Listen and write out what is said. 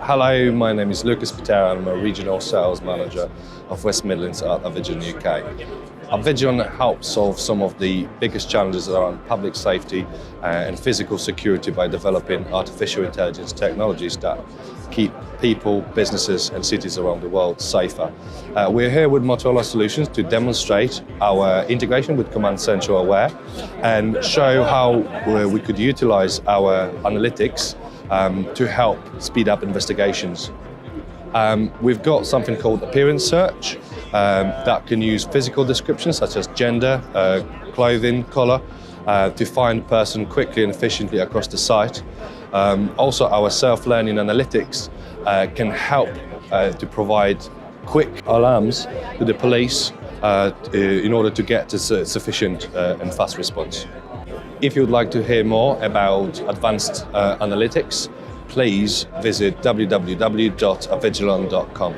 Hello, my name is Lukasz Pitera. I'm a Regional Sales Manager of West Midlands at Avigilon UK. Avigilon helps solve some of the biggest challenges around public safety and physical security by developing artificial intelligence technologies that keep people, businesses and cities around the world safer. We're here with Motorola Solutions to demonstrate our integration with CommandCentral Aware and show how we could utilize our analytics to help speed up investigations. We've got something called appearance search that can use physical descriptions such as gender, clothing, colour, to find a person quickly and efficiently across the site. Also, our self-learning analytics can help to provide quick alarms to the police in order to get a sufficient and fast response. If you would like to hear more about advanced analytics, please visit www.avigilon.com.